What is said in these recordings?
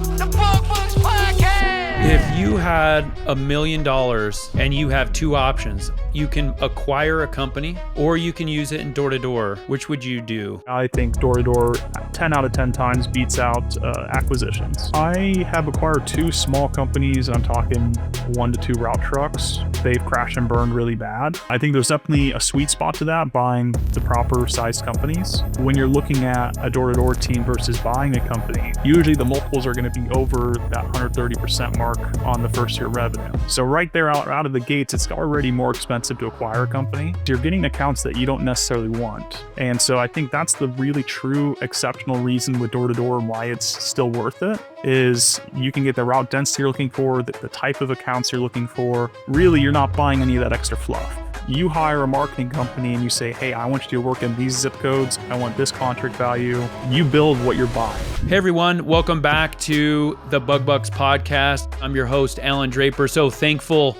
The Bug Bugs Podcast! If you had $1 million and you have two options, you can acquire a company or you can use it in door-to-door, which would you do? I think door-to-door 10 out of 10 times beats out acquisitions. I have acquired two small companies. I'm talking 1 to 2 route trucks. They've crashed and burned really bad. I think there's definitely a sweet spot to that, buying the proper sized companies. When you're looking at a door-to-door team versus buying a company, usually the multiples are going to be over that 130% mark on the first year revenue. So right there out of the gates, it's already more expensive to acquire a company. You're getting accounts that you don't necessarily want. And so I think that's the really true exceptional reason with door-to-door and why it's still worth it, is you can get the route density you're looking for, the type of accounts you're looking for. Really, you're not buying any of that extra fluff. You hire a marketing company and you say, hey, I want you to work in these zip codes. I want this contract value. You build what you're buying. Hey everyone, welcome back to the Bug Bugs Podcast. I'm your host, Allan Draper. So thankful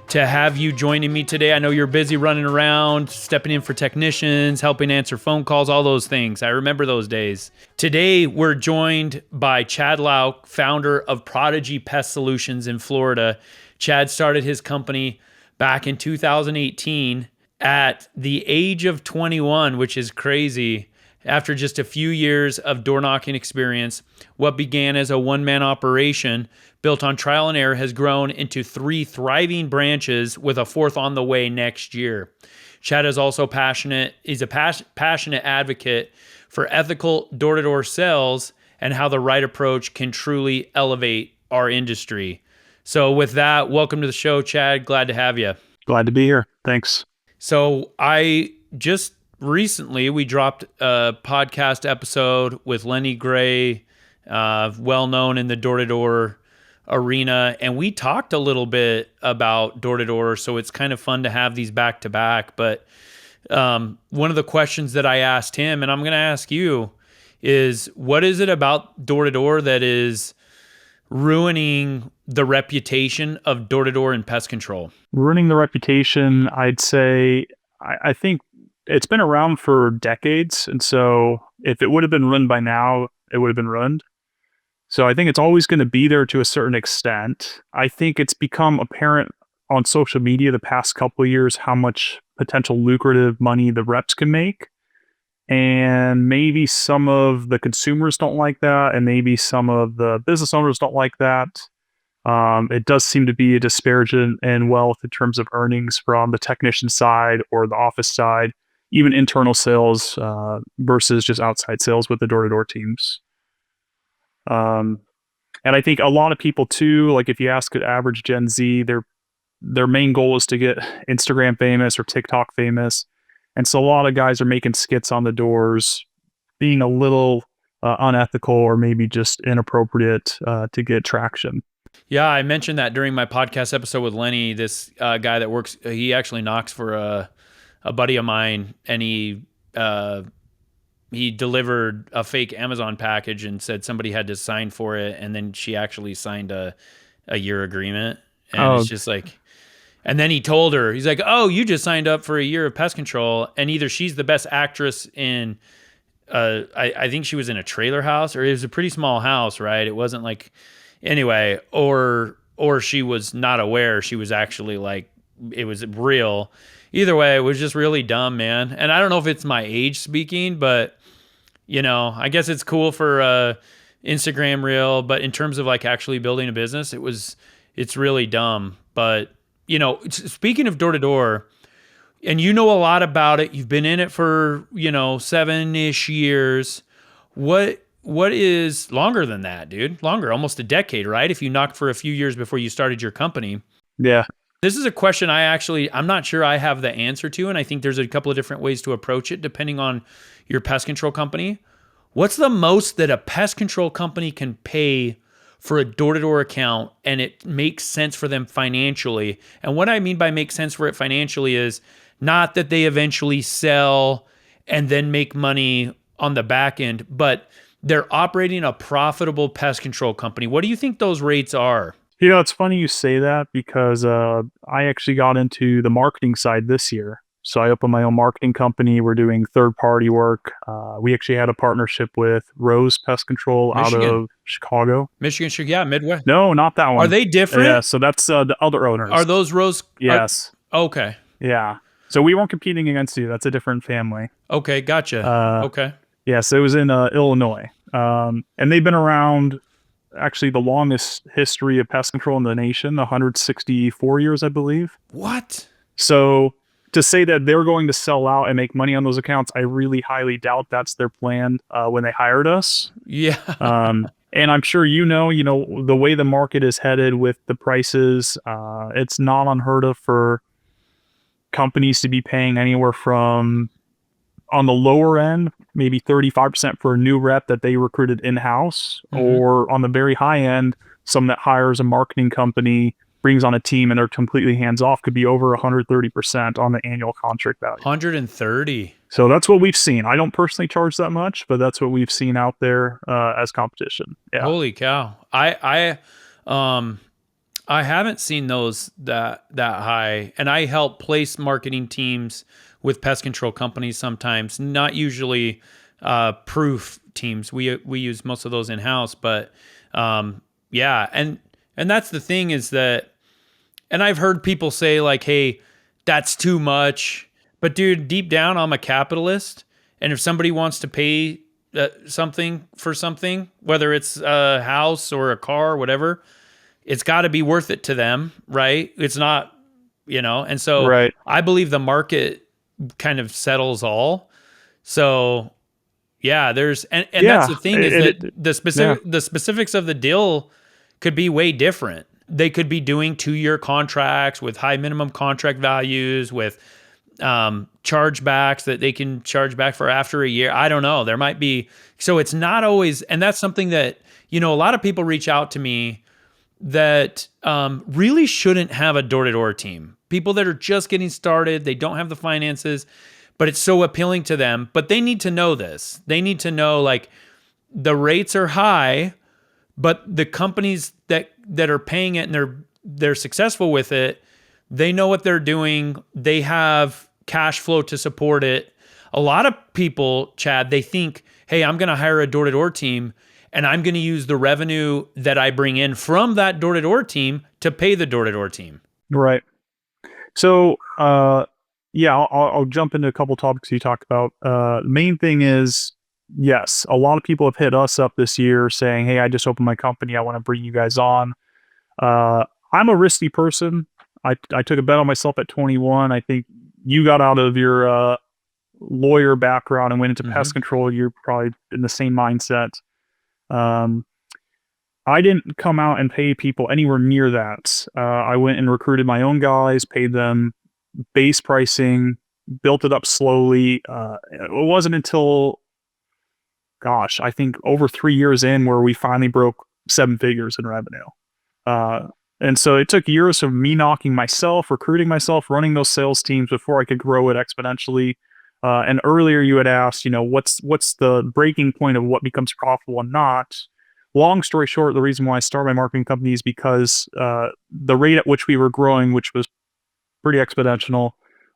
to have you joining me today. I know you're busy running around, stepping in for technicians, helping answer phone calls, all those things. I remember those days. Today, we're joined by Chad Louk, founder of Prodigy Pest Solutions in Florida. Chad started his company back in 2018 at the age of 21, which is crazy. After just a few years of door knocking experience, what began as a one-man operation built on trial and error has grown into 3 thriving branches with a 4th on the way next year. Chad is also passionate advocate for ethical door-to-door sales and how the right approach can truly elevate our industry. So with that, welcome to the show, Chad. Glad to have you. Glad to be here. Thanks. So recently we dropped a podcast episode with Lenny Gray, well known in the door-to-door arena, and we talked a little bit about door-to-door, so it's kind of fun to have these back-to-back. But one of the questions that I asked him, and I'm going to ask you, is what is it about door-to-door that is ruining the reputation of door-to-door and pest control? Ruining the reputation, I'd say, I think it's been around for decades. And so if it would have been ruined by now, it would have been ruined. So I think it's always going to be there to a certain extent. I think it's become apparent on social media the past couple of years how much potential lucrative money the reps can make. And maybe some of the consumers don't like that, and maybe some of the business owners don't like that. It does seem to be a disparagement in wealth in terms of earnings from the technician side or the office side, even internal sales versus just outside sales with the door-to-door teams. And I think a lot of people too, like if you ask an average Gen Z, their main goal is to get Instagram famous or TikTok famous. And so a lot of guys are making skits on the doors, being a little unethical or maybe just inappropriate to get traction. Yeah, I mentioned that during my podcast episode with Lenny. This guy that works, he actually knocks for a buddy of mine, and he delivered a fake Amazon package and said somebody had to sign for it, and then she actually signed a year agreement. And it's just like... And then he told her, he's like, oh, you just signed up for a year of pest control. And either she's the best actress in, I think she was in a trailer house, or it was a pretty small house, right? It wasn't like, anyway, or she was not aware. She was actually like, it was real. Either way, it was just really dumb, man. And I don't know if it's my age speaking, but, you know, I guess it's cool for Instagram reel. But in terms of like actually building a business, it's really dumb. But, you know, speaking of door-to-door, and you know a lot about it, you've been in it for, 7-ish years. What is longer than that, dude? Longer, almost a decade, right? If you knocked for a few years before you started your company. Yeah. This is a question I'm not sure I have the answer to, and I think there's a couple of different ways to approach it depending on your pest control company. What's the most that a pest control company can pay for a door-to-door account and it makes sense for them financially? And what I mean by make sense for it financially is not that they eventually sell and then make money on the back end, but they're operating a profitable pest control company. What do you think those rates are? It's funny you say that because I actually got into the marketing side this year. So I opened my own marketing company. We're doing third-party work. We actually had a partnership with Rose Pest Control out Michigan. of Chicago. Michigan, yeah, Midwest. No, not that Are one. they different? Yeah, so that's the other owners. Are those Rose? Yes. Okay. Yeah. So we weren't competing against you. That's a different family. Okay, gotcha. Okay. Yeah, so it was in Illinois. And they've been around actually the longest history of pest control in the nation, 164 years, I believe. What? So to say that they're going to sell out and make money on those accounts, I really highly doubt that's their plan when they hired us. Yeah. And I'm sure the way the market is headed with the prices, it's not unheard of for companies to be paying anywhere from, on the lower end, maybe 35% for a new rep that they recruited in-house, or on the very high end, someone that hires a marketing company, brings on a team, and they're completely hands-off, could be over 130% on the annual contract value. 130. So that's what we've seen. I don't personally charge that much, but that's what we've seen out there as competition. Yeah. Holy cow. I haven't seen those that high, and I help place marketing teams with pest control companies sometimes, not usually proof teams. We use most of those in-house, but yeah, and that's the thing is that, and I've heard people say like, hey, that's too much. But dude, deep down, I'm a capitalist. And if somebody wants to pay something for something, whether it's a house or a car or whatever, it's got to be worth it to them, right? It's not, and so Right. I believe the market kind of settles all. So yeah, there's, and that's the thing is that the specifics of the deal could be way different. They could be doing 2-year contracts with high minimum contract values, with chargebacks that they can charge back for after a year. I don't know. There might be, so it's not always, and that's something that, a lot of people reach out to me that really shouldn't have a door-to-door team. People that are just getting started, they don't have the finances, but it's so appealing to them. But they need to know this. They need to know like the rates are high, but the companies that are paying it and they're successful with it, they know what they're doing. They have cash flow to support it. A lot of people, Chad, they think, hey, I'm going to hire a door-to-door team and I'm going to use the revenue that I bring in from that door-to-door team to pay the door-to-door team. Right. So, I'll jump into a couple topics you talked about. The main thing is, yes, a lot of people have hit us up this year saying, hey, I just opened my company. I want to bring you guys on. I'm a risky person. I took a bet on myself at 21. I think you got out of your lawyer background and went into pest control. You're probably in the same mindset. I didn't come out and pay people anywhere near that. I went and recruited my own guys, paid them base pricing, built it up slowly. It wasn't until, I think over 3 years in where we finally broke 7 figures in revenue. And so it took years of me knocking myself, recruiting myself, running those sales teams before I could grow it exponentially. And earlier you had asked, what's the breaking point of what becomes profitable and not? Long story short, the reason why I started my marketing company is because the rate at which we were growing, which was pretty exponential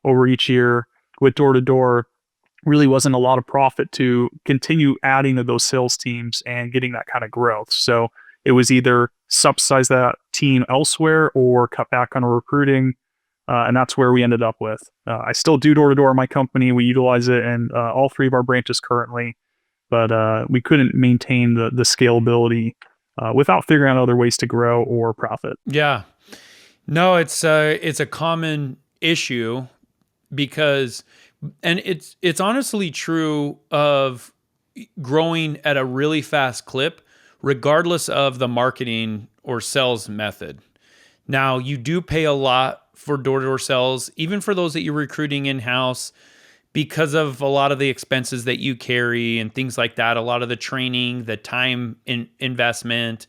over each year with door-to-door, really wasn't a lot of profit to continue adding to those sales teams and getting that kind of growth. So it was either subsidize that team elsewhere or cut back on recruiting. And that's where we ended up with. I still do door-to-door in my company. We utilize it in all 3 of our branches currently, but we couldn't maintain the scalability without figuring out other ways to grow or profit. Yeah. No, it's a common issue because, and it's honestly true of growing at a really fast clip, regardless of the marketing or sales method. Now, you do pay a lot for door-to-door sales, even for those that you're recruiting in-house, because of a lot of the expenses that you carry and things like that, a lot of the training, the time investment.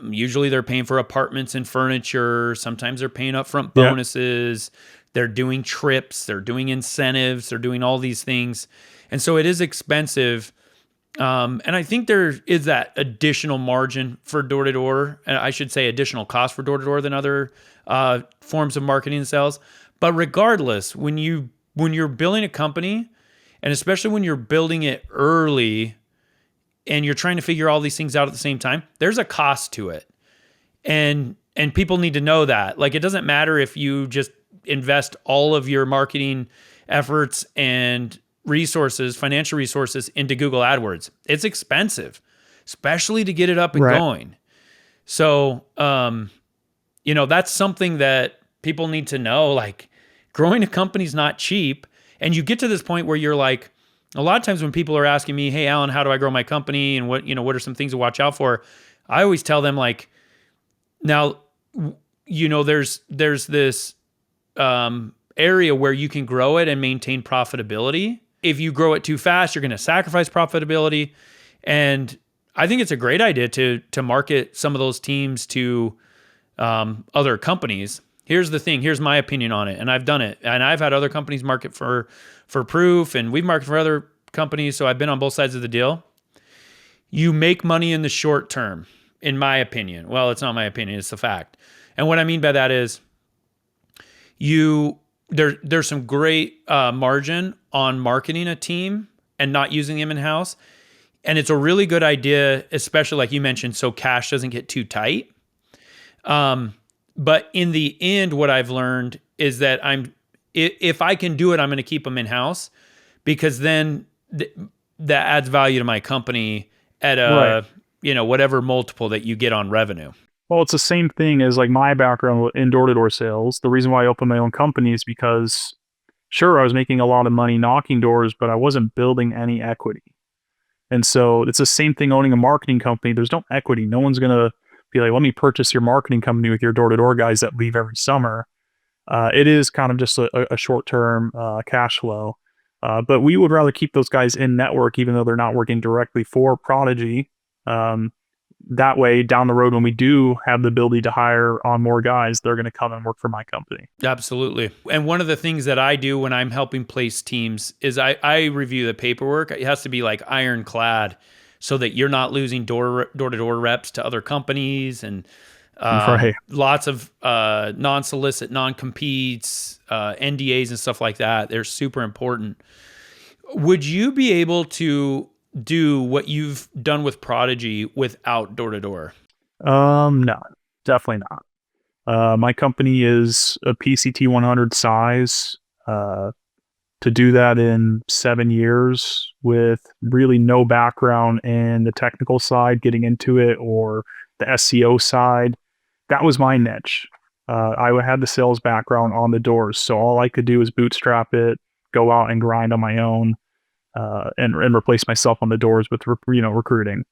Usually they're paying for apartments and furniture. Sometimes they're paying upfront bonuses. Yeah. They're doing trips. They're doing incentives. They're doing all these things. And so it is expensive. And I think there is that additional margin for door-to-door. I should say additional cost for door-to-door than other forms of marketing and sales. But regardless, when you're building a company, and especially when you're building it early and you're trying to figure all these things out at the same time, there's a cost to it. And people need to know that. Like, it doesn't matter if you just invest all of your marketing efforts and resources, financial resources into Google AdWords. It's expensive, especially to get it up and going. So, that's something that people need to know. Like, growing a company is not cheap. And you get to this point where you're like, a lot of times when people are asking me, hey, Allan, how do I grow my company? And what are some things to watch out for? I always tell them, like, now, there's this area where you can grow it and maintain profitability. If you grow it too fast, you're going to sacrifice profitability. And I think it's a great idea to market some of those teams to other companies. Here's the thing. Here's my opinion on it. And I've done it. And I've had other companies market for Proof, and we've marketed for other companies. So I've been on both sides of the deal. You make money in the short term, in my opinion. Well, it's not my opinion. It's the fact. And what I mean by that is there's some great margin on marketing a team and not using them in-house. And it's a really good idea, especially like you mentioned, so cash doesn't get too tight. But in the end, what I've learned is that if I can do it, I'm going to keep them in-house, because then that adds value to my company at whatever multiple that you get on revenue. Well, it's the same thing as like my background in door-to-door sales. The reason why I opened my own company is because, sure, I was making a lot of money knocking doors, but I wasn't building any equity. And so it's the same thing owning a marketing company. There's no equity. No one's going to be like, let me purchase your marketing company with your door-to-door guys that leave every summer. It is kind of just a short-term cash flow. But we would rather keep those guys in network, even though they're not working directly for Prodigy. That way, down the road, when we do have the ability to hire on more guys, they're going to come and work for my company. Absolutely. And one of the things that I do when I'm helping place teams is I review the paperwork. It has to be like ironclad, so that you're not losing door-to-door reps to other companies, and lots of non-solicit, non-competes, NDAs and stuff like that. They're super important. Would you be able to do what you've done with Prodigy without door-to-door? No, definitely not. My company is a PCT 100 size. To do that in 7 years with really no background in the technical side, getting into it, or the SEO side, that was my niche. I had the sales background on the doors, so all I could do was bootstrap it, go out and grind on my own, and replace myself on the doors with recruiting.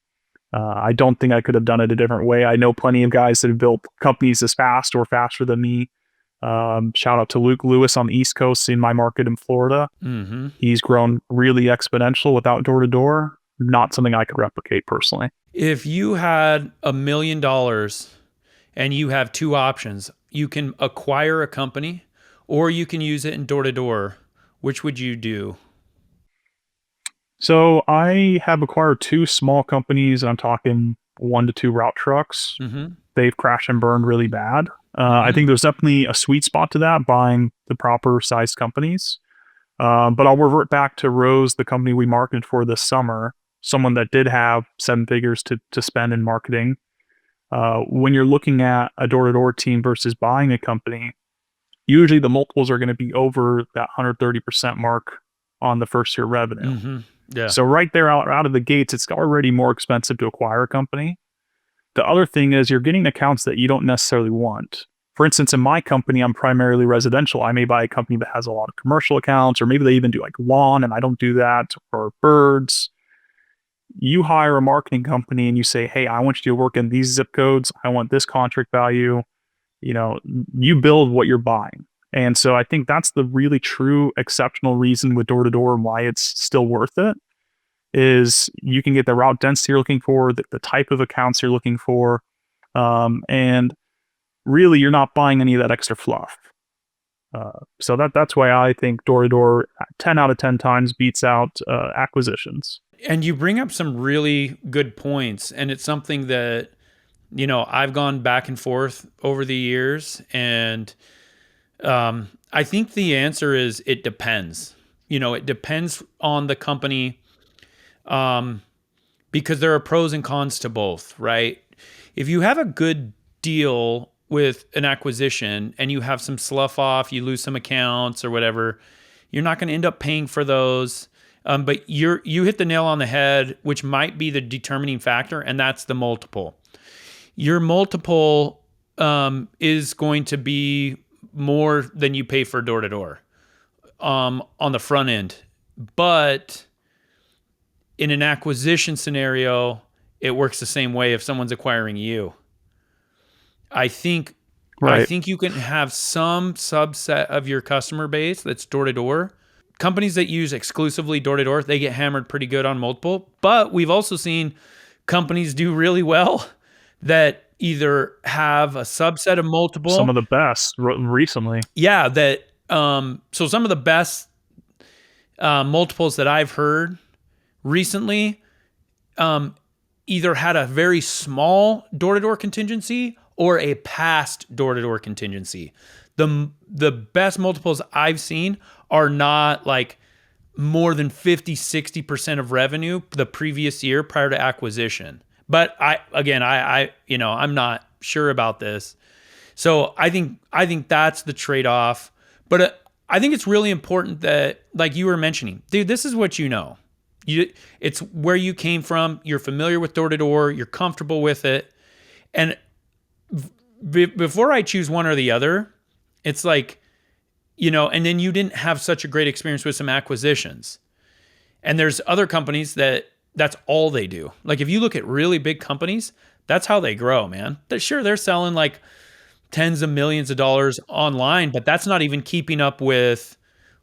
I don't think I could have done it a different way. I know plenty of guys that have built companies as fast or faster than me. Shout out to Luke Lewis on the East Coast in my market in Florida. Mm-hmm. He's grown really exponential without door-to-door. Not something I could replicate personally. If you had $1 million and you have two options, you can acquire a company or you can use it in door-to-door, which would you do? So I have acquired 2 small companies. I'm talking 1 to 2 route trucks. Mm-hmm. They've crashed and burned really bad. I think there's definitely a sweet spot to that, buying the proper sized companies. But I'll revert back to Rose, the company we marketed for this summer, someone that did have 7 figures to spend in marketing. When you're looking at a door-to-door team versus buying a company, usually the multiples are going to be over that 130% mark on the first year revenue. Mm-hmm. Yeah. So right there out of the gates, it's already more expensive to acquire a company. The other thing is you're getting accounts that you don't necessarily want. For instance, in my company, I'm primarily residential. I may buy a company that has a lot of commercial accounts, or maybe they even do like lawn, and I don't do that, or birds. You hire a marketing company and you say, hey, I want you to work in these zip codes. I want this contract value. You build what you're buying. And so I think that's the really true exceptional reason with door-to-door and why it's still worth it. Is you can get the route density you're looking for, the type of accounts you're looking for, and really you're not buying any of that extra fluff. So that's why I think door-to-door 10 out of 10 times beats out acquisitions. And you bring up some really good points, and it's something that I've gone back and forth over the years, and I think the answer is it depends. It depends on the company, because there are pros and cons to both, right? If you have a good deal with an acquisition and you have some slough off, you lose some accounts or whatever, you're not going to end up paying for those. But you hit the nail on the head, which might be the determining factor, and that's the multiple. Your multiple is going to be more than you pay for door to door on the front end. But in an acquisition scenario, it works the same way if someone's acquiring you. I think you can have some subset of your customer base that's door to door. Companies that use exclusively door to door, they get hammered pretty good on multiple. But we've also seen companies do really well that either have a subset of multiple. Some of the best recently. Yeah, so some of the best multiples that I've heard recently either had a very small door-to-door contingency or a past door-to-door contingency. The best multiples I've seen are not like more than 50-60% of revenue the previous year prior to acquisition. But I'm not sure about this. So I think that's the trade-off. But I think it's really important that, like you were mentioning, dude, this is what you know. It's where you came from. You're familiar with door-to-door. You're comfortable with it. And before I choose one or the other, it's like, and then you didn't have such a great experience with some acquisitions. And there's other companies that's all they do. Like if you look at really big companies, that's how they grow, man. They're selling like tens of millions of dollars online, but that's not even keeping up with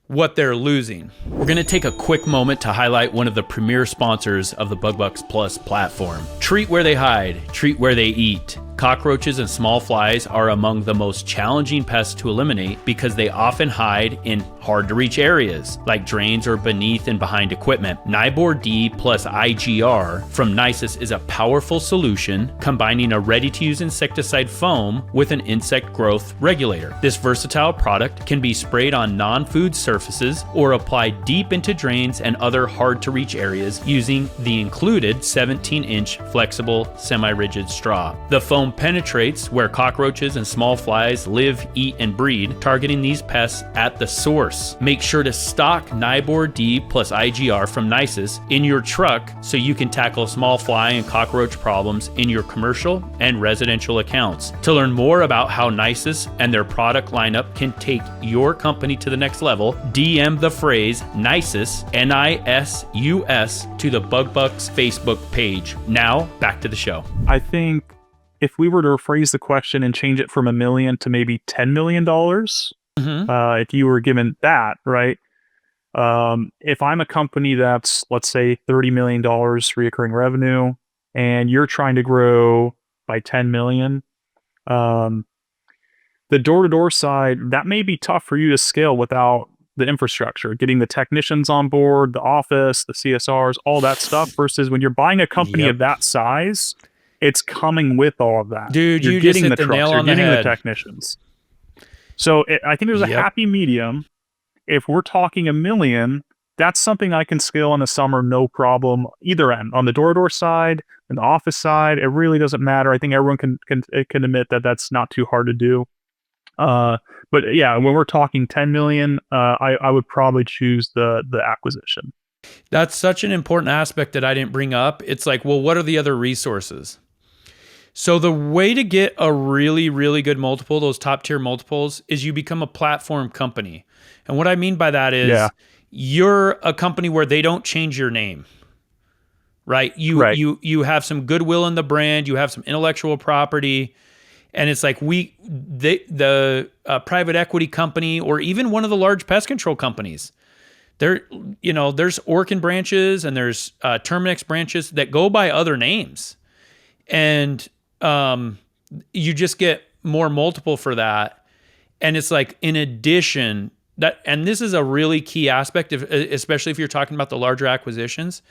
what they're losing. We're going to take a quick moment to highlight one of the premier sponsors of the BugBucks Plus platform. Treat where they hide, treat where they eat. Cockroaches and small flies are among the most challenging pests to eliminate because they often hide in hard-to-reach areas, like drains or beneath and behind equipment. Nibor D plus IGR from Nisus is a powerful solution, combining a ready-to-use insecticide foam with an insect growth regulator. This versatile product can be sprayed on non-food surfaces or applied deep into drains and other hard-to-reach areas using the included 17-inch flexible semi-rigid straw. The foam penetrates where cockroaches and small flies live, eat, and breed, targeting these pests at the source. Make sure to stock Nibor D plus IGR from Nisus in your truck so you can tackle small fly and cockroach problems in your commercial and residential accounts. To learn more about how Nisus and their product lineup can take your company to the next level, DM the phrase Nisus, N-I-S-U-S, to the BugBucks Facebook page. Now, back to the show. I think if we were to rephrase the question and change it from $1 million to maybe $10 million, if you were given that, right? If I'm a company that's, let's say, $30 million recurring revenue, and you're trying to grow by 10 million, the door-to-door side, that may be tough for you to scale without the infrastructure, getting the technicians on board, the office, the CSRs, all that stuff, versus when you're buying a company of that size, it's coming with all of that. Dude, you're you getting just hit the trucks, nail you're on the getting head. the technicians. So I think there's a happy medium. If we're talking $1 million, that's something I can scale in the summer, no problem, either end. On the door-to-door side, and the office side, it really doesn't matter. I think everyone can admit that that's not too hard to do. But yeah, when we're talking 10 million, I would probably choose the acquisition. That's such an important aspect that I didn't bring up. It's like, well, what are the other resources? So the way to get a really, really good multiple, those top tier multiples, is you become a platform company. And what I mean by that is you're a company where they don't change your name, right? You have some goodwill in the brand, you have some intellectual property, and it's like the private equity company or even one of the large pest control companies, there's Orkin branches and there's Terminix branches that go by other names. And you just get more multiple for that. And it's like, in addition, and this is a really key aspect, especially if you're talking about the larger acquisitions,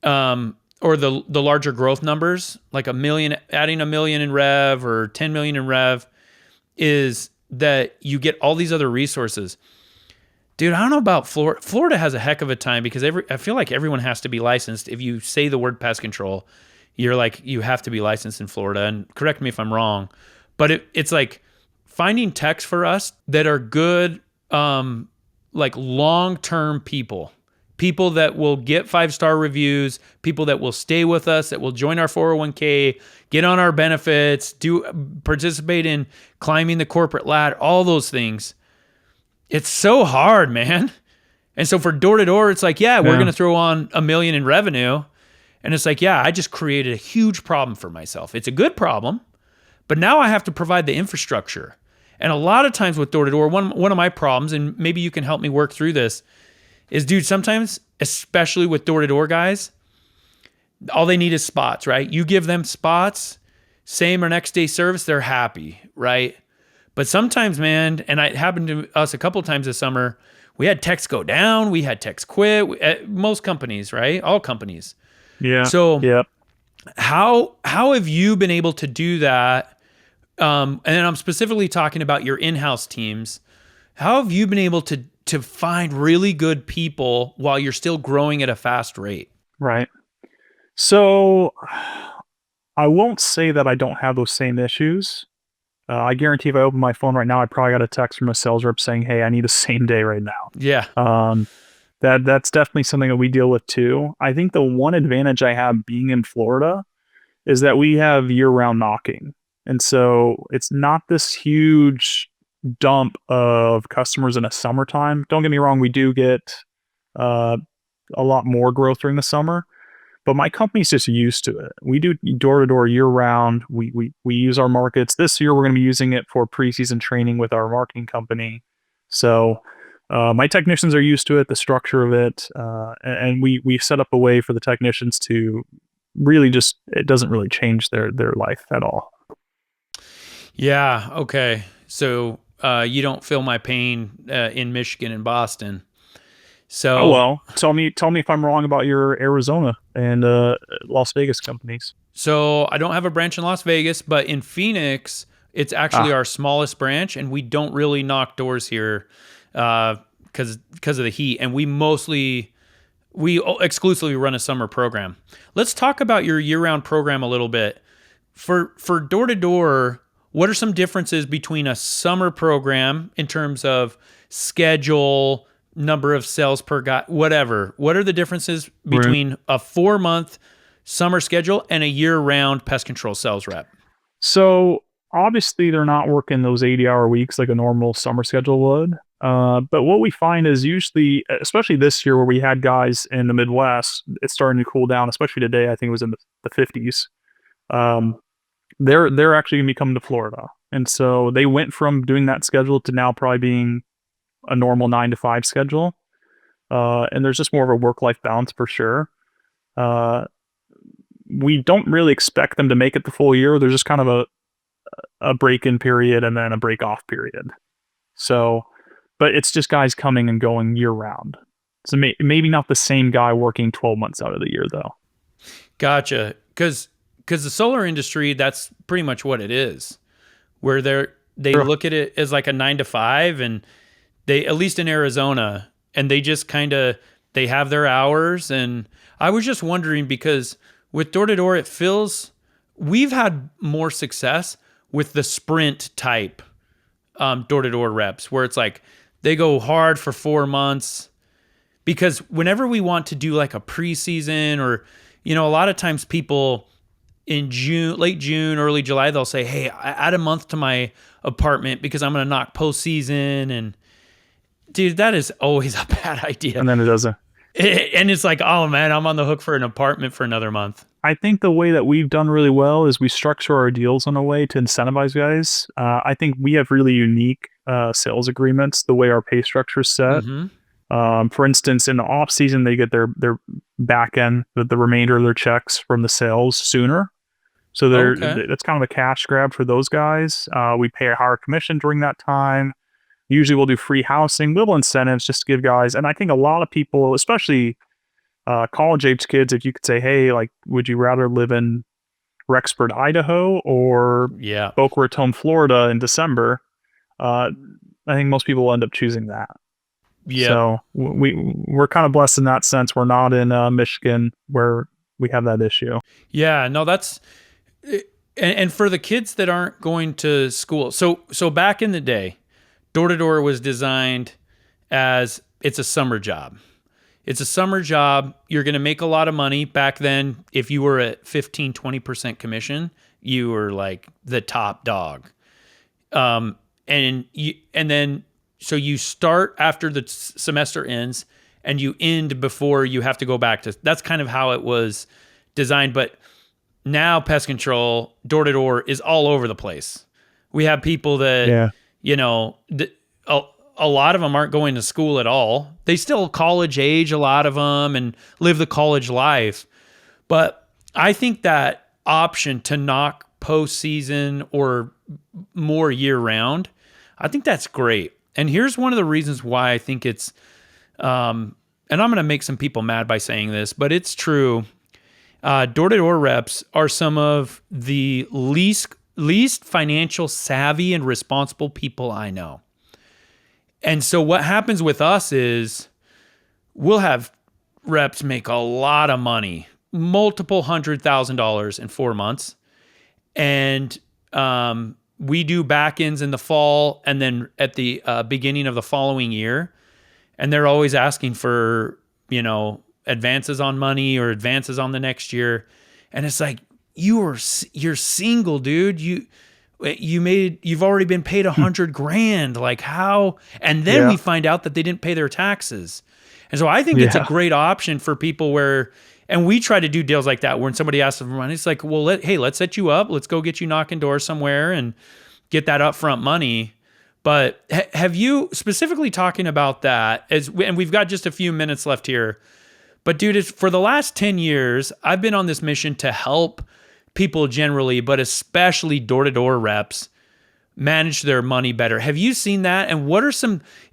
or the larger growth numbers, like $1 million, adding $1 million in rev or 10 million in rev, is that you get all these other resources. Dude, I don't know about Florida. Florida has a heck of a time because I feel like everyone has to be licensed. If you say the word pest control, you're like, you have to be licensed in Florida. And correct me if I'm wrong, but it's like finding techs for us that are good, like long-term people that will get 5-star reviews, people that will stay with us, that will join our 401k, get on our benefits, participate in climbing the corporate ladder, all those things. It's so hard, man. And so for door to door, it's like, we're going to throw on $1 million in revenue. And it's like, I just created a huge problem for myself. It's a good problem, but now I have to provide the infrastructure. And a lot of times with door to door, one of my problems, and maybe you can help me work through this, is, dude, sometimes, especially with door to door guys, all they need is spots, right? You give them spots, same or next day service, they're happy, right? But sometimes, man, and it happened to us a couple of times this summer, we had techs go down, we had techs quit, at most companies, right? All companies. Yeah. So how have you been able to do that? And I'm specifically talking about your in-house teams. How have you been able to find really good people while you're still growing at a fast rate? Right. So I won't say that I don't have those same issues. I guarantee if I open my phone right now, I probably got a text from a sales rep saying, "Hey, I need a same day right now." Yeah. That's definitely something that we deal with too. I think the one advantage I have being in Florida is that we have year-round knocking. And so it's not this huge dump of customers in the summertime. Don't get me wrong, we do get a lot more growth during the summer, but my company's just used to it. We do door to door year round. We use our markets. This year we're going to be using it for preseason training with our marketing company. So my technicians are used to it, the structure of it, and we set up a way for the technicians to really it doesn't really change their life at all. Yeah. Okay. So you don't feel my pain in Michigan and Boston. So, oh well, tell me if I'm wrong about your Arizona and Las Vegas companies. So I don't have a branch in Las Vegas, but in Phoenix, it's actually our smallest branch, and we don't really knock doors here because of the heat, and we exclusively run a summer program. Let's talk about your year-round program a little bit. For door to door, what are some differences between a summer program in terms of schedule, number of sales per guy, whatever? What are the differences between a 4-month summer schedule and a year-round pest control sales rep? So obviously they're not working those 80-hour weeks like a normal summer schedule would. But what we find is usually, especially this year where we had guys in the Midwest, it's starting to cool down, especially today. I think it was in the 50s. They're actually going to be coming to Florida. And so they went from doing that schedule to now probably being a normal 9-to-5 schedule. And there's just more of a work-life balance for sure. We don't really expect them to make it the full year. There's just kind of a break-in period and then a break-off period. So, but it's just guys coming and going year-round. So maybe not the same guy working 12 months out of the year, though. Gotcha. Because the solar industry, that's pretty much what it is, where they look at it as like a 9-to-5, and they, at least in Arizona, and they just they have their hours. And I was just wondering, because with door to door, we've had more success with the sprint type door to door reps, where it's like they go hard for 4 months, because whenever we want to do like a preseason, or, a lot of times people in late June, early July, they'll say, "Hey, add a month to my apartment because I'm going to knock postseason." And dude, that is always a bad idea. And then it doesn't. And it's like, oh man, I'm on the hook for an apartment for another month. I think the way that we've done really well is we structure our deals in a way to incentivize guys. I think we have really unique sales agreements, the way our pay structure is set. Mm-hmm. For instance, in the off season, they get their back end, the remainder of their checks from the sales sooner. So that's kind of a cash grab for those guys. We pay a higher commission during that time. Usually we'll do free housing, little incentives just to give guys. And I think a lot of people, especially college age kids, if you could say, "Hey, like, would you rather live in Rexford, Idaho or Boca Raton, Florida in December?" I think most people will end up choosing that. Yeah. So we're kind of blessed in that sense. We're not in Michigan where we have that issue. Yeah, no, that's and for the kids that aren't going to school. So back in the day, door to door was designed as it's a summer job. It's a summer job. You're going to make a lot of money. Back then, if you were at 15, 20% commission, you were like the top dog. So you start after the semester ends and you end before you have to go back to, that's kind of how it was designed. But now pest control, door to door, is all over the place. We have people that, a lot of them aren't going to school at all. They still college age, a lot of them, and live the college life. But I think that option to knock postseason or more year round, I think that's great. And here's one of the reasons why I think it's, and I'm going to make some people mad by saying this, but it's true. Door-to-door reps are some of the least financial savvy and responsible people I know. And so what happens with us is we'll have reps make a lot of money, multiple $100,000 in 4 months. And we do back ends in the fall and then at the beginning of the following year. And they're always asking for, advances on money or advances on the next year. And it's like, you're single, dude. You've already been paid $100,000. Like how? And then we find out that they didn't pay their taxes. And so I think it's a great option for people and we try to do deals like that when somebody asks for money. It's like, well, let's set you up. Let's go get you knocking doors somewhere and get that upfront money. But have you specifically talking about that and we've got just a few minutes left here, but dude, for the last 10 years, I've been on this mission to help people generally, but especially door-to-door reps manage their money better. Have you seen that? And what are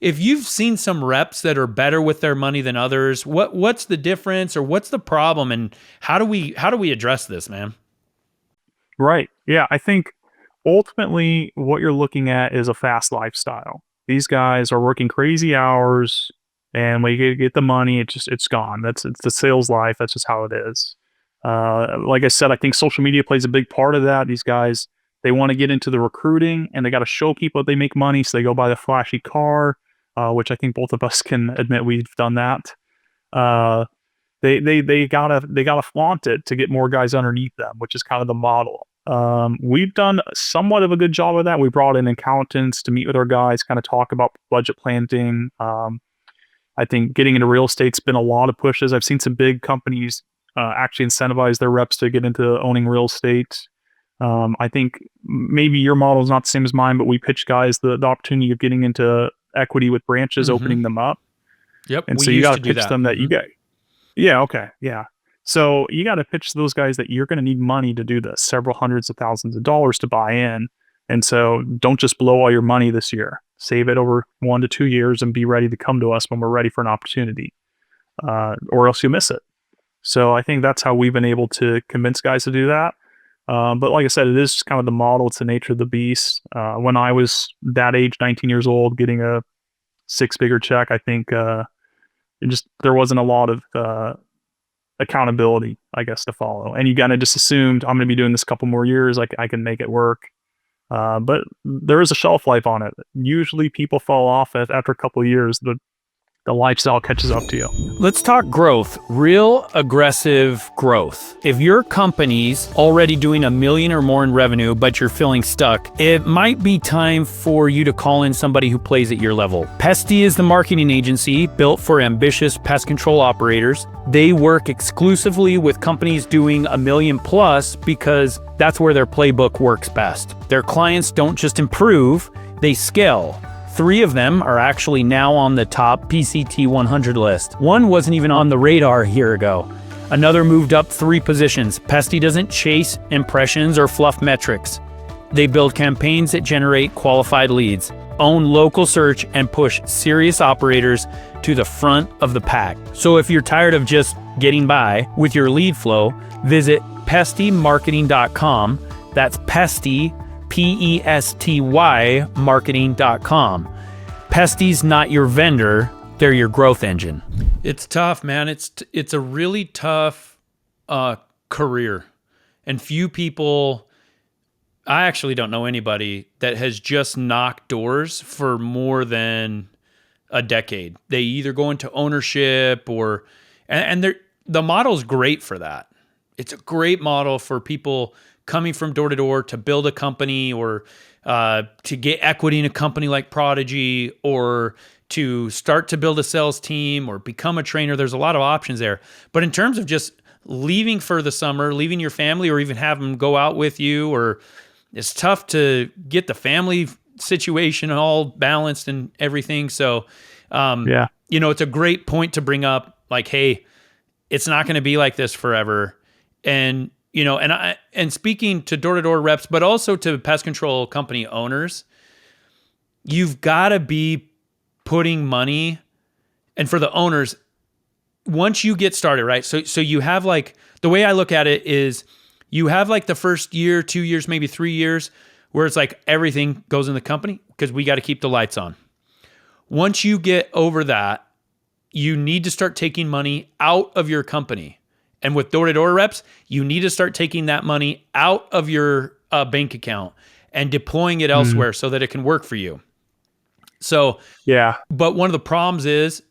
if you've seen some reps that are better with their money than others, what's the difference or what's the problem? And how do we address this, man? Right. Yeah. I think ultimately what you're looking at is a fast lifestyle. These guys are working crazy hours and when you get the money, it's gone. It's the sales life. That's just how it is. Like I said, I think social media plays a big part of that. These guys, they want to get into the recruiting and they got to show people they make money. So they go buy the flashy car, which I think both of us can admit we've done that. They gotta flaunt it to get more guys underneath them, which is kind of the model. We've done somewhat of a good job of that. We brought in accountants to meet with our guys, kind of talk about budget planning. I think getting into real estate's been a lot of pushes. I've seen some big companies actually incentivize their reps to get into owning real estate. I think maybe your model is not the same as mine, but we pitch guys the opportunity of getting into equity with branches, opening them up. Yep. And so you got to pitch them that you get. Yeah. Okay. Yeah. So you got to pitch those guys that you're going to need money to do this, several hundreds of thousands of dollars to buy in. And so don't just blow all your money this year. Save it over 1 to 2 years and be ready to come to us when we're ready for an opportunity, or else you miss it. So I think that's how we've been able to convince guys to do that. But like I said, it is kind of the model. It's the nature of the beast. When I was that age, 19 years old, getting a 6-figure check, I think there wasn't a lot of accountability, I guess, to follow. And you kind of just assumed, I'm going to be doing this a couple more years. I can make it work. But there is a shelf life on it. Usually people fall off after a couple of years. The lifestyle catches up to you. Let's talk growth, real aggressive growth. If your company's already doing $1 million or more in revenue, but you're feeling stuck, it might be time for you to call in somebody who plays at your level. Pesty is the marketing agency built for ambitious pest control operators. They work exclusively with companies doing $1 million plus because that's where their playbook works best. Their clients don't just improve, they scale. 3 of them are actually now on the top PCT 100 list. One wasn't even on the radar a year ago. Another moved up 3 positions. Pesty doesn't chase impressions or fluff metrics. They build campaigns that generate qualified leads, own local search, and push serious operators to the front of the pack. So if you're tired of just getting by with your lead flow, visit pestymarketing.com. That's Pesty, PESTY marketing.com. Pesty's not your vendor, they're your growth engine. It's tough, man. It's a really tough career. And few people, I actually don't know anybody that has just knocked doors for more than a decade. They either go into ownership and the model's great for that. It's a great model for people coming from door to door to build a company or to get equity in a company like Prodigy or to start to build a sales team or become a trainer. There's a lot of options there. But in terms of just leaving for the summer, leaving your family or even have them go out with you, or it's tough to get the family situation all balanced and everything. So, it's a great point to bring up, like, hey, it's not going to be like this forever. And, and speaking to door-to-door reps, but also to pest control company owners, you've got to be putting money, and for the owners, once you get started, right? So you have, like, the way I look at it is you have like the first year, 2 years, maybe 3 years, where it's like everything goes in the company because we got to keep the lights on. Once you get over that, you need to start taking money out of your company. And with door-to-door reps, you need to start taking that money out of your bank account and deploying it elsewhere so that it can work for you. So, but one of the problems is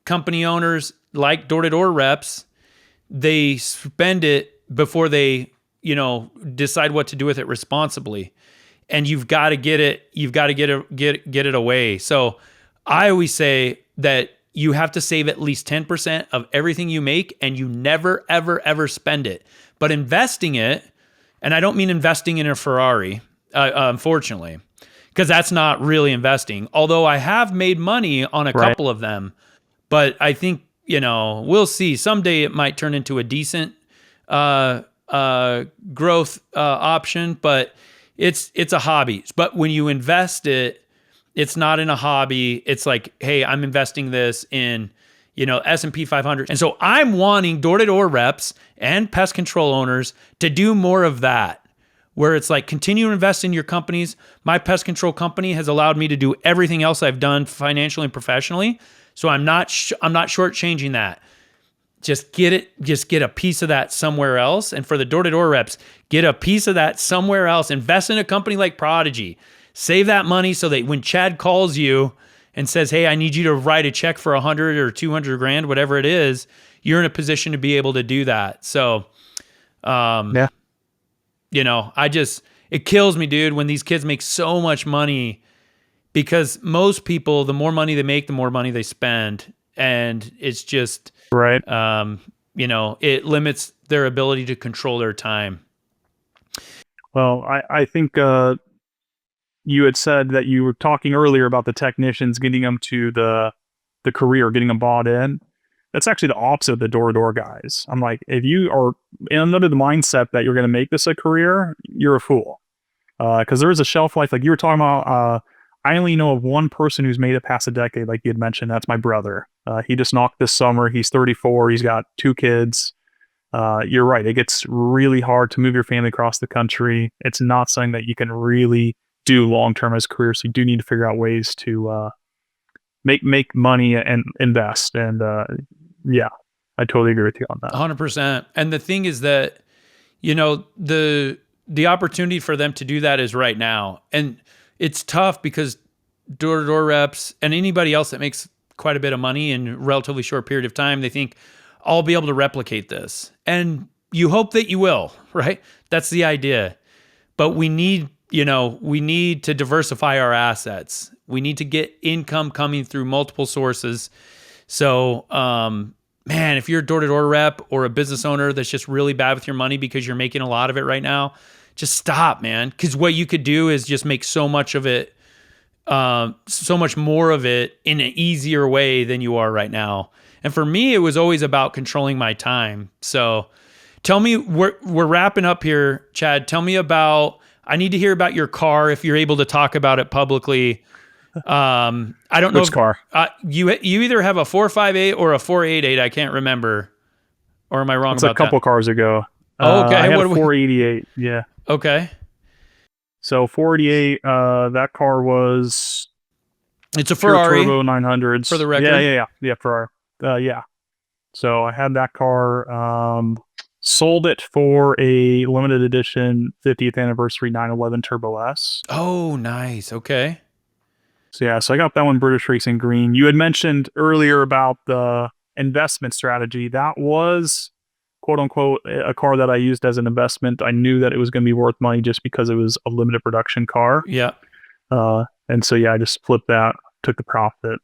company owners, like door-to-door reps, they spend it before they, decide what to do with it responsibly. And you've got to get it away. So I always say that you have to save at least 10% of everything you make, and you never, ever, ever spend it. But investing it, and I don't mean investing in a Ferrari, unfortunately, because that's not really investing. Although I have made money on a couple of them, but I think, we'll see. Someday it might turn into a decent growth option, but it's a hobby. But when you invest it, it's not in a hobby. It's like, hey, I'm investing this in, S&P 500. And so I'm wanting door-to-door reps and pest control owners to do more of that, where it's like, continue to invest in your companies. My pest control company has allowed me to do everything else I've done financially and professionally. So I'm not shortchanging that. Just get a piece of that somewhere else. And for the door-to-door reps, get a piece of that somewhere else. Invest in a company like Prodigy. Save that money so that when Chad calls you and says, hey, I need you to write a check for 100 or 200 grand, whatever it is, you're in a position to be able to do that. So, it kills me, dude, when these kids make so much money, because most people, the more money they make, the more money they spend. And it's just, it limits their ability to control their time. Well, I think, you had said that you were talking earlier about the technicians, getting them to the career, getting them bought in. That's actually the opposite of the door-to-door guys. I'm like, if you are under the mindset that you're going to make this a career, you're a fool. Because there is a shelf life, like you were talking about. I only know of one person who's made it past a decade, like you had mentioned. That's my brother. He just knocked this summer. He's 34. He's got 2 kids. You're right. It gets really hard to move your family across the country. It's not something that you can really do long-term as a career. So you do need to figure out ways to make money and invest. And I totally agree with you on that. 100%. And the thing is that, the opportunity for them to do that is right now. And it's tough because door-to-door reps and anybody else that makes quite a bit of money in a relatively short period of time, they think, I'll be able to replicate this. And you hope that you will, right? That's the idea. But we need to diversify our assets. We need to get income coming through multiple sources. So, man, if you're a door-to-door rep or a business owner that's just really bad with your money because you're making a lot of it right now, just stop, man. Because what you could do is just make so much of it, so much more of it in an easier way than you are right now. And for me, it was always about controlling my time. So tell me, we're wrapping up here, Chad. Tell me about, I need to hear about your car if you're able to talk about it publicly. I don't know. Which car? You either have a 458 or a 488. I can't remember. Or am I wrong about that? It's a couple cars ago. Oh, okay. I had a 488. Yeah. Okay. So 488, that car was It's a pure Ferrari, turbo 900s. for the record. Yeah, Ferrari. Yeah. So I had that car, sold it for a limited edition 50th anniversary 911 Turbo S. Oh, nice. Okay. So yeah, so I got that one British Racing Green. You had mentioned earlier about the investment strategy. That was, quote unquote, a car that I used as an investment. I knew that it was going to be worth money just because it was a limited production car. Yeah. And so yeah, I just flipped that, took the profit.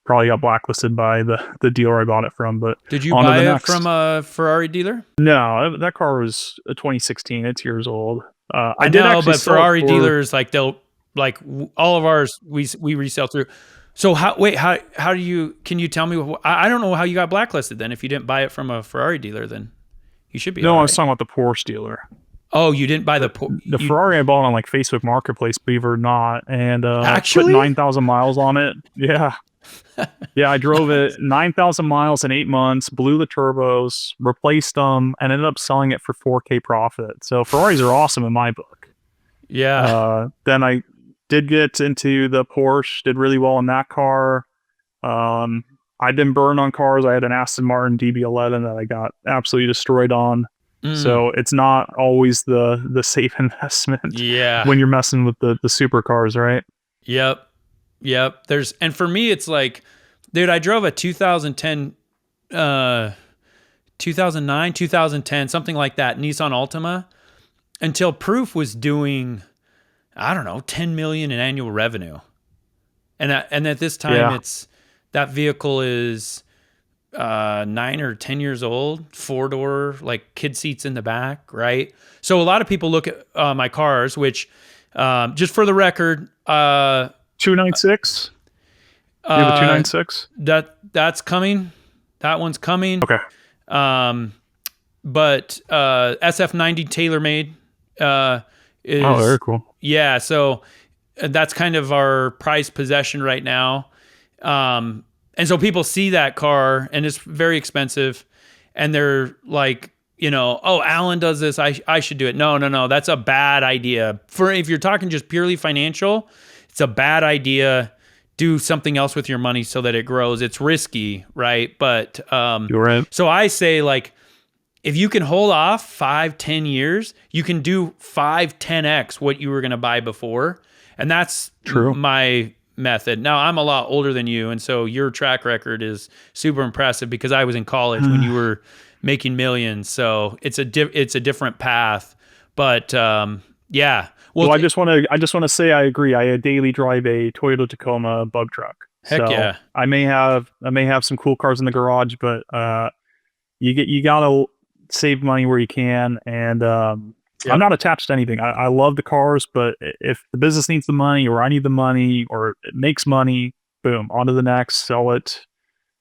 Probably got blacklisted by the dealer I bought it from. But Did you on to buy the it next. from a Ferrari dealer? No, that car was a 2016. It's years old. I did know, actually but sell it Ferrari for- dealers, like all of ours, we resell through. So how do you, can you tell me, I don't know how you got blacklisted then. If you didn't buy it from a Ferrari dealer, then you should be No, all I right. was talking about the Porsche dealer. Oh, you didn't buy the Ferrari I bought on like Facebook Marketplace, believe it or not, and Actually? put 9,000 miles on it. Yeah. Yeah, I drove it 9,000 miles in 8 months, blew the turbos, replaced them, and ended up selling it for 4K profit. So Ferraris are awesome in my book. Yeah. Then I did get into the Porsche, did really well in that car. I've been burned on cars. I had an Aston Martin DB11 that I got absolutely destroyed on. So it's not always the safe investment Yeah. when you're messing with the supercars, right? Yep. And for me, it's like, dude, I drove a 2010, 2009, 2010, something like that, Nissan Altima, until Proof was doing, I don't know, 10 million in annual revenue. And at this time, it's, that vehicle is 9 or 10 years old, 4-door, like kid seats in the back, right? So a lot of people look at my cars, which, just for the record, 296. You have a 296? That's coming. That one's coming. Okay. But SF90 TaylorMade is, Oh, very cool. Yeah, so that's kind of our prized possession right now. And so people see that car and it's very expensive and they're like, oh, Allan does this, I should do it. No, that's a bad idea. If you're talking just purely financial, it's a bad idea. Do something else with your money so that it grows. It's risky, right? But You're right. so I say, like, if you can hold off 5-10 years, you can do 5-10x what you were going to buy before. And that's true. My method. Now, I'm a lot older than you, and so your track record is super impressive because I was in college when you were making millions. So it's a different path. But yeah. Well, I just want to say I agree. I daily drive a Toyota Tacoma bug truck. Heck yeah. I may have some cool cars in the garage, but you gotta save money where you can. And I'm not attached to anything. I love the cars, but if the business needs the money, or I need the money, or it makes money, boom, on to the next, sell it.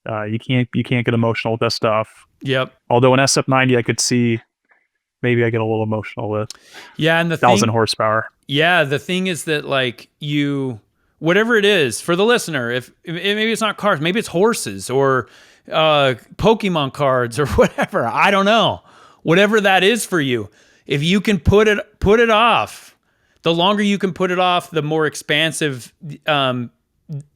You can't get emotional with that stuff. Yep. Although an SF90 I could see maybe I get a little emotional with. Yeah, and the 1,000 horsepower. Yeah, the thing is that, like, whatever it is for the listener, if maybe it's not cars, maybe it's horses or Pokemon cards or whatever. I don't know. Whatever that is for you, if you can put it off, the longer you can put it off, the more expansive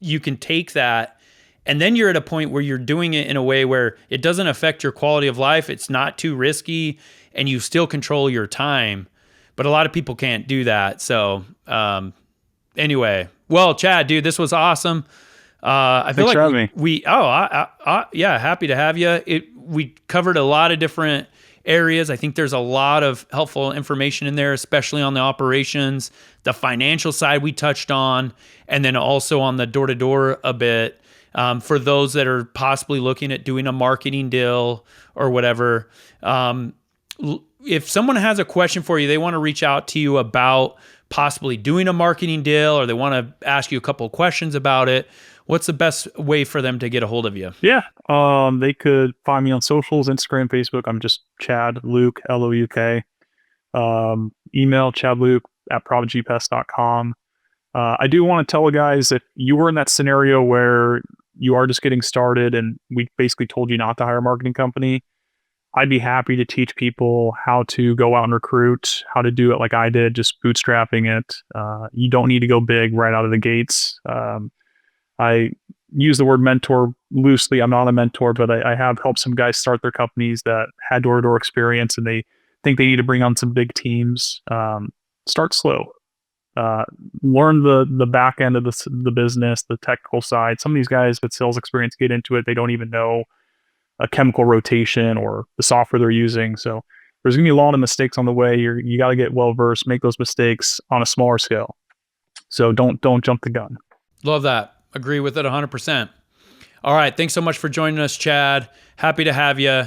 you can take that. And then you're at a point where you're doing it in a way where it doesn't affect your quality of life. It's not too risky and you still control your time. But a lot of people can't do that. So anyway, well, Chad, dude, this was awesome. I feel like yeah, happy to have you. We covered a lot of different areas. I think there's a lot of helpful information in there, especially on the operations, the financial side we touched on, and then also on the door-to-door a bit. For those that are possibly looking at doing a marketing deal or whatever, if someone has a question for you, they want to reach out to you about possibly doing a marketing deal, or they want to ask you a couple of questions about it, what's the best way for them to get a hold of you? Yeah. They could find me on socials, Instagram, Facebook. I'm just Chad Louk, Louk. Email chadlouk@prodigypest.com. I do want to tell you guys, if you were in that scenario where you are just getting started and we basically told you not to hire a marketing company, I'd be happy to teach people how to go out and recruit, how to do it like I did, just bootstrapping it. You don't need to go big right out of the gates. I use the word mentor loosely. I'm not a mentor, but I have helped some guys start their companies that had door-to-door experience and they think they need to bring on some big teams. Start slow. Learn the back end of the business, the technical side. Some of these guys with sales experience get into it. They don't even know a chemical rotation or the software they're using. So there's gonna be a lot of mistakes on the way. You got to get well versed, make those mistakes on a smaller scale. So don't jump the gun. Love that. Agree with it 100%. All right. Thanks so much for joining us, Chad. Happy to have you.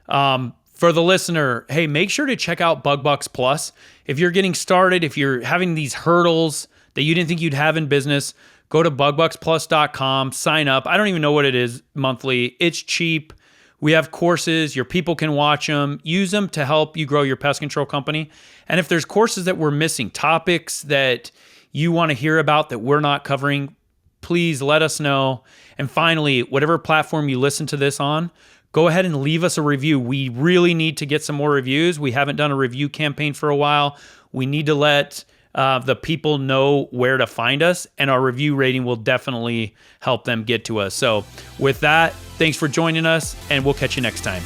For the listener, hey, make sure to check out Bug Bucks Plus. If you're getting started, if you're having these hurdles that you didn't think you'd have in business, go to bugbucksplus.com, sign up. I don't even know what it is monthly. It's cheap. We have courses. Your people can watch them. Use them to help you grow your pest control company. And if there's courses that we're missing, topics that you want to hear about that we're not covering, please let us know. And finally, whatever platform you listen to this on, go ahead and leave us a review. We really need to get some more reviews. We haven't done a review campaign for a while. We need to let the people know where to find us, and our review rating will definitely help them get to us. So with that, thanks for joining us, and we'll catch you next time.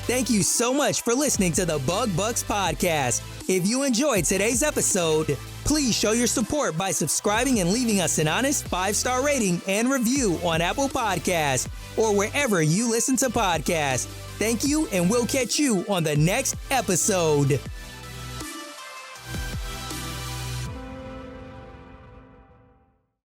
Thank you so much for listening to the Bug Bucks Podcast. If you enjoyed today's episode, please show your support by subscribing and leaving us an honest 5-star rating and review on Apple Podcasts or wherever you listen to podcasts. Thank you, and we'll catch you on the next episode.